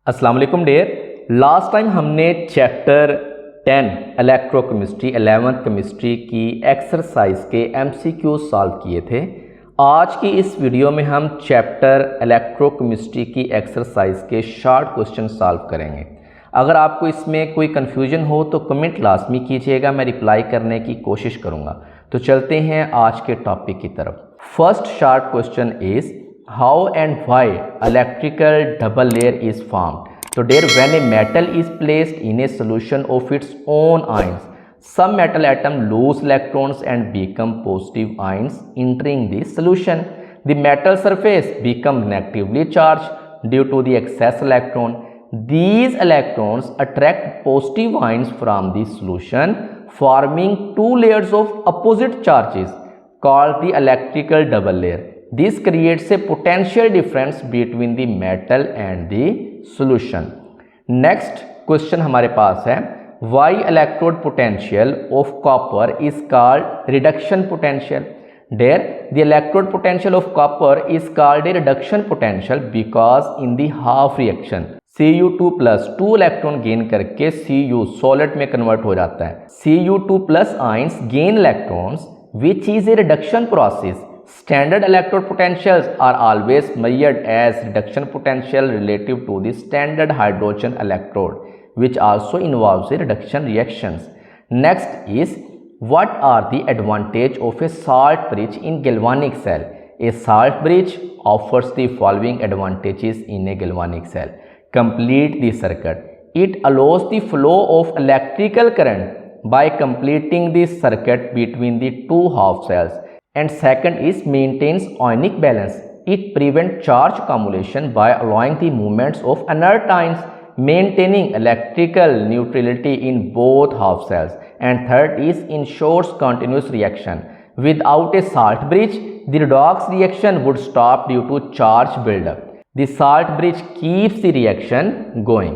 अस्सलाम वालेकुम dear. Last time हमने चैप्टर 10 इलेक्ट्रोकेमिस्ट्री 11th केमिस्ट्री की एक्सरसाइज के एमसीक्यू सॉल्व किए थे। आज की इस वीडियो में हम चैप्टर इलेक्ट्रोकेमिस्ट्री की एक्सरसाइज के शॉर्ट क्वेश्चन सॉल्व करेंगे। अगर आपको इसमें कोई कन्फ्यूजन हो तो कमेंट लाजमी कीजिएगा, मैं रिप्लाई करने की कोशिश करूँगा। तो चलते हैं आज के टॉपिक की तरफ। First short question is how and why electrical double layer is formed. So there, when a metal is placed in a solution of its own ions, some metal atom lose electrons and become positive ions entering the solution. The metal surface become negatively charged due to the excess electron. These electrons attract positive ions from the solution, forming two layers of opposite charges called the electrical double layer. This creates a potential difference between the metal and the solution. Next question हमारे पास है, why electrode potential of copper is called reduction potential? There, the electrode potential of copper is called a reduction potential because in the half reaction Cu2 plus 2 electron gain करके Cu solid में convert हो जाता है। Cu2 plus ions gain electrons which is a reduction process. Standard electrode potentials are always measured as reduction potential relative to the standard hydrogen electrode, which also involves a reduction reactions. Next is, what are the advantage of a salt bridge in galvanic cell? A salt bridge offers the following advantages in a galvanic cell. Complete the circuit. It allows the flow of electrical current by completing the circuit between the two half cells. And second is maintains ionic balance. It prevents charge accumulation by allowing the movements of inert ions, maintaining electrical neutrality in both half cells. And third is ensures continuous reaction. Without a salt bridge, the redox reaction would stop due to charge buildup. The salt bridge keeps the reaction going.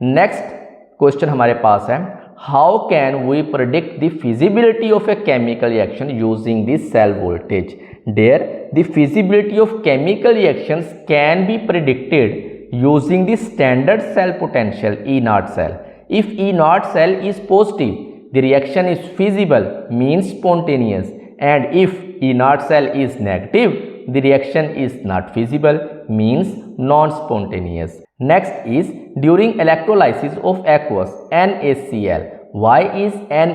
Next question हमारे पास है, how can we predict the feasibility of a chemical reaction using the cell voltage? There, the feasibility of chemical reactions can be predicted using the standard cell potential E0 cell. If E0 cell is positive, the reaction is feasible, means spontaneous, and if E0 cell is negative, the reaction is not feasible, means non-spontaneous. Next is, during electrolysis of aqueous NaCl, why is Na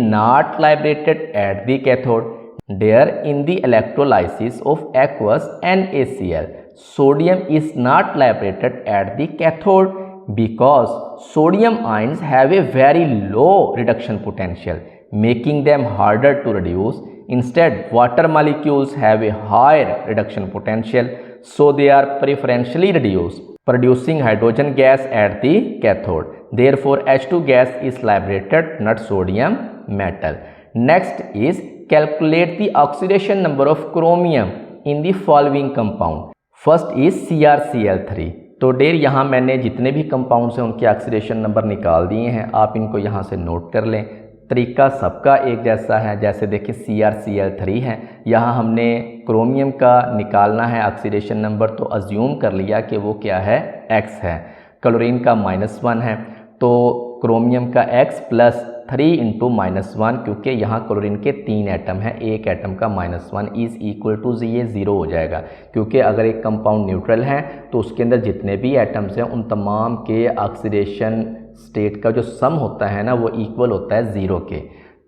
not liberated at the cathode? There, in the electrolysis of aqueous NaCl, sodium is not liberated at the cathode because sodium ions have a very low reduction potential, making them harder to reduce. Instead, water molecules have a higher reduction potential, so they are preferentially reduced, producing hydrogen gas at the cathode. Therefore, H2 gas is liberated, not sodium metal. Next is, calculate the oxidation number of chromium in the following compound. First is CrCl3. तो der यहाँ मैंने जितने भी compounds हैं उनके oxidation number निकाल दिए हैं, आप इनको यहाँ से नोट कर लें। तरीका सबका एक जैसा है, जैसे देखिए CrCl3 है, यहाँ हमने क्रोमियम का निकालना है ऑक्सीडेशन नंबर, तो अज्यूम कर लिया कि वो क्या है, X है। क्लोरीन का -1 है, तो क्रोमियम का X प्लस 3 इंटू -1, क्योंकि यहाँ क्लोरीन के 3 एटम हैं, एक एटम का -1 इज़ इक्वल टू ये 0 हो जाएगा, क्योंकि अगर एक कंपाउंड न्यूट्रल है तो उसके अंदर जितने भी एटम्स हैं उन तमाम के ऑक्सीडेशन स्टेट का जो सम होता है ना वो इक्वल होता है 0 के।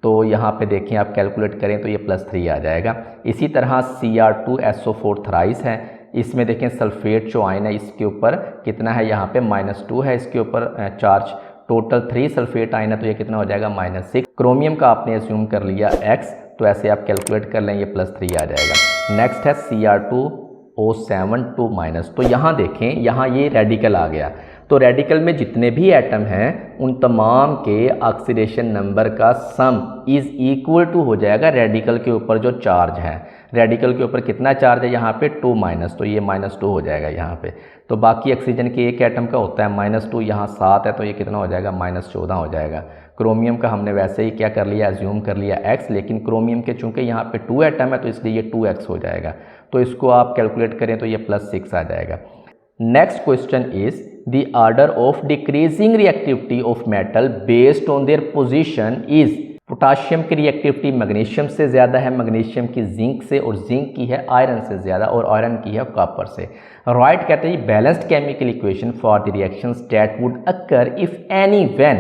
तो यहाँ पे देखें, आप कैलकुलेट करें तो ये +3 आ जाएगा। इसी तरह Cr2SO4 थ्राइस है, इसमें देखें सल्फेट जो आयन है इसके ऊपर कितना है, यहाँ पे -2 है इसके ऊपर चार्ज, टोटल 3 सल्फेट आयन है तो ये कितना हो जाएगा, -6। क्रोमियम का आपने एज्यूम कर लिया X, तो ऐसे आप कैलकुलेट कर लें, ये +3 आ जाएगा। नेक्स्ट है Cr2O7 2-, तो यहाँ देखें, यहाँ ये रेडिकल आ गया, तो रेडिकल में जितने भी एटम हैं उन तमाम के ऑक्सीडेशन नंबर का सम इज़ इक्वल टू हो जाएगा रेडिकल के ऊपर जो चार्ज है। रेडिकल के ऊपर कितना चार्ज है, यहाँ पे 2-, तो ये -2 हो जाएगा यहाँ पे। तो बाकी ऑक्सीजन के एक एटम का होता है -2, यहाँ 7 है तो ये कितना हो जाएगा, -14 हो जाएगा। क्रोमियम का हमने वैसे ही क्या कर लिया, एज्यूम कर लिया X, लेकिन क्रोमियम के चूँकि यहाँ पे 2 एटम है तो इसलिए ये 2X हो जाएगा, तो इसको आप कैलकुलेट करें तो ये +6 आ जाएगा। Next question is, the order of decreasing reactivity of metal based on their position is potassium की रिएक्टिविटी मैग्नीशियम से ज़्यादा है, मैग्नीशियम की जिंक से, और जिंक की है आयरन से ज़्यादा, और आयरन की है कॉपर से। राइट कहते हैं balanced chemical equation for the reactions that would occur if any when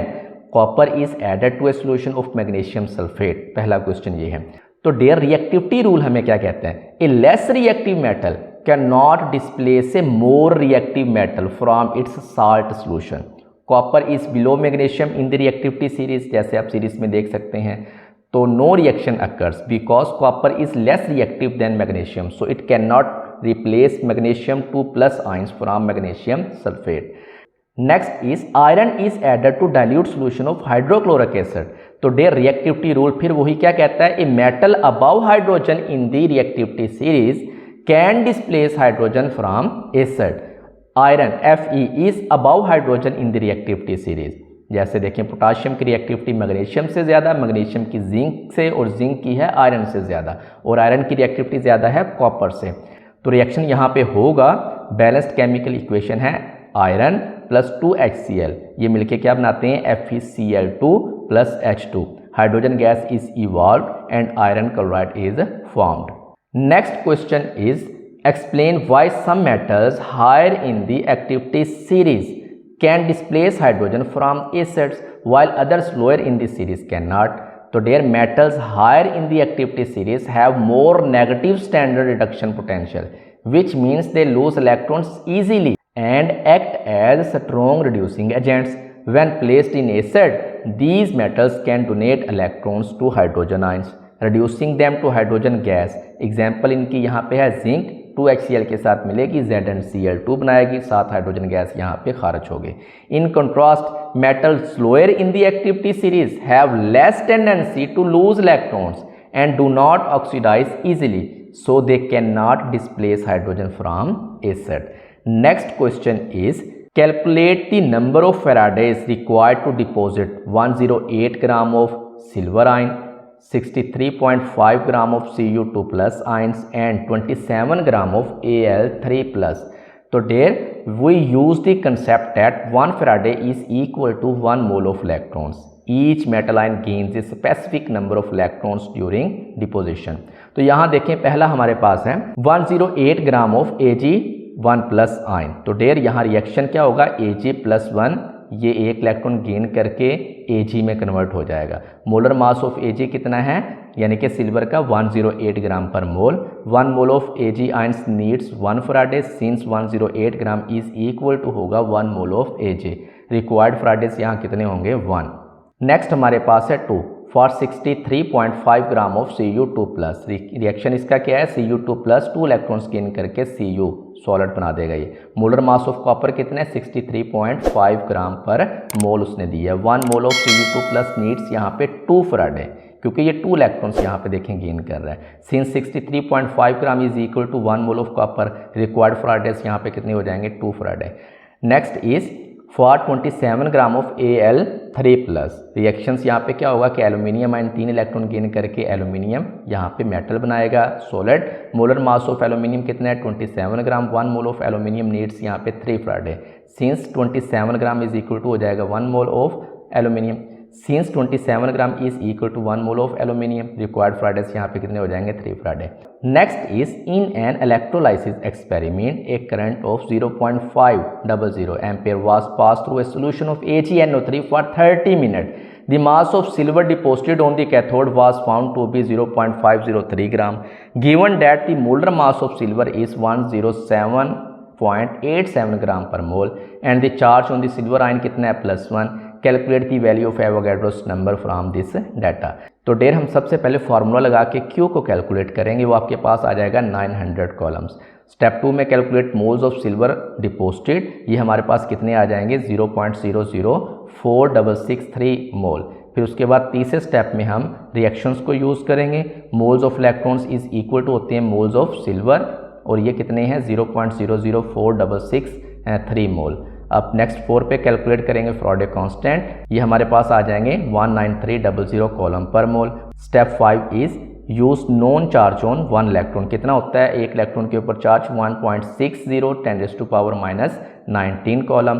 copper is added to a solution of magnesium sulphate. पहला क्वेश्चन ये है। तो डियर रिएक्टिविटी रूल हमें क्या कहते हैं? A less reactive metal can not displace a more reactive metal from its salt solution. Copper is below magnesium in the reactivity series, जैसे आप सीरीज में देख सकते हैं। तो no reaction occurs because copper is less reactive than magnesium, so it can not replace magnesium 2+ ions from magnesium sulphate. Next is iron is added to dilute solution of hydrochloric acid. तो the reactivity rule फिर वही क्या कहता है? A metal above hydrogen in the reactivity series can displace hydrogen from acid. Iron Fe is above hydrogen in the reactivity series. जैसे देखें potassium की reactivity magnesium से ज़्यादा, मैग्नीशियम की जिंक से, और जिंक की है आयरन से ज़्यादा, और आयरन की रिएक्टिविटी ज़्यादा है कॉपर से। तो रिएक्शन यहाँ पे होगा, बैलेंस्ड केमिकल इक्वेशन है आयरन प्लस 2HCl, ये मिलके क्या बनाते हैं? FeCl2 plus H2। Hydrogen gas is evolved and iron chloride is formed. Next question is explain why some metals higher in the activity series can displace hydrogen from acids while others lower in the series cannot. So their metals higher in the activity series have more negative standard reduction potential, which means they lose electrons easily and act as strong reducing agents. When placed in acid, these metals can donate electrons to hydrogen ions, reducing them to hydrogen gas. Example इनकी यहाँ पे है zinc 2HCl के साथ मिलेगी, ZnCl2 बनाएगी, साथ hydrogen gas यहाँ पे खारिज होगी। In contrast metals lower in the activity series have less tendency to lose electrons and do not oxidise easily, so they can not displace hydrogen from acid. Next question is calculate the number of faradays required to deposit 108 gram of silver ion, 63.5 gram of Cu2 plus ions and 27 gram of Al3 plus. So there we use the concept that 1 Faraday is equal to 1 mole of electrons. Each metal ion gains a specific number of electrons during deposition. तो यहाँ देखें पहला हमारे पास है 108 gram of Ag1 plus ion. तो der यहाँ reaction क्या होगा? Ag+1 ये एक इलेक्ट्रॉन गेन करके Ag में कन्वर्ट हो जाएगा। मोलर मास ऑफ Ag कितना है? यानी कि सिल्वर का 108 ग्राम पर mole. 1 mole of Ag ions needs 1 faraday, since 108 gram is equal to होगा 1 mole of Ag। Required faradays यहाँ कितने होंगे? 1। नेक्स्ट हमारे पास है 2 for 63.5 gram of Cu2 plus. Reaction इसका क्या है? Cu2 प्लस 2 इलेक्ट्रॉन्स गेन करके Cu सॉलिड बना देगा ये। मोलर मास ऑफ कॉपर कितने? 63.5 ग्राम पर मोल उसने दिया है। 1 mole of Cu2 plus needs यहाँ पे 2 फराडे, क्योंकि ये 2 इलेक्ट्रॉन्स यहाँ पे देखें गेन कर रहा है। Since 63.5 gram is equal to 1 mole of copper, required faradays यहाँ पे कितने हो जाएंगे? 2 faraday. Next is for 27 gram of Al3 plus. Reactions यहाँ पे क्या होगा कि एल्यूमिनियम आयन 3 इलेक्ट्रॉन गेन करके एल्यूमिनियम यहाँ पे मेटल बनाएगा solid. Molar mass of aluminium कितना है? 27 gram. 1 mole of aluminium needs यहाँ पे 3 faraday. Since 27 gram is equal to हो जाएगा 1 mole of aluminium. Since 27 gram is equal to 1 mole of aluminium, required faradays यहाँ पे कितने हो जाएंगे? 3 faraday. Next is in an electrolysis experiment a current of 0.500 ampere was passed through a solution of AgNO3 for 30 minute. The mass of silver deposited on the cathode was found to be 0.503 gram. Given that the molar mass of silver is 107.87 ग्राम पर mole and the charge on the silver ion कितना है? +1। Calculate the value of Avogadro's number from this data. तो der हम सबसे पहले formula लगा के Q को कैलकुलेट करेंगे, वो आपके पास आ जाएगा 900 कॉलम्स। स्टेप 2 में calculate moles of silver deposited, ये हमारे पास कितने आ जाएंगे? 0.004663 मोल। फिर उसके बाद तीसरे स्टेप में हम रिएक्शंस को यूज़ करेंगे। Moles of electrons is equal to होते हैं मोल्स ऑफ सिल्वर, और ये कितने हैं? 0.00463 मोल। अब नेक्स्ट 4 पे कैलकुलेट करेंगे फैराडे कांस्टेंट, ये हमारे पास आ जाएंगे 19300 coulomb per mole. Step 5 is use known charge on 1 electron. कितना होता है एक इलेक्ट्रॉन के ऊपर charge? 1.60 10⁻⁻19 coulomb.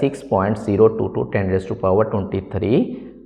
6.022 10⁻23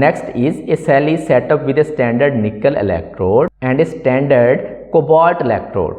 Next is a cell is set up with a standard nickel electrode and a standard cobalt electrode.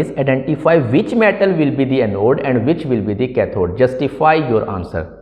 is identify which metal will be the anode and which will be the cathode. Justify your answer.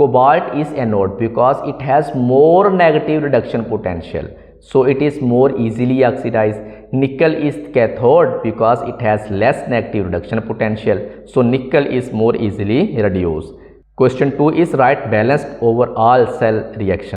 cobalt is anode because it has more negative reduction potential. So it is more easily oxidized. Nickel is cathode because it has less negative reduction potential. So nickel is more easily reduced. Question 2 is write balanced overall cell reaction.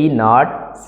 E0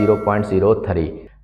0.03.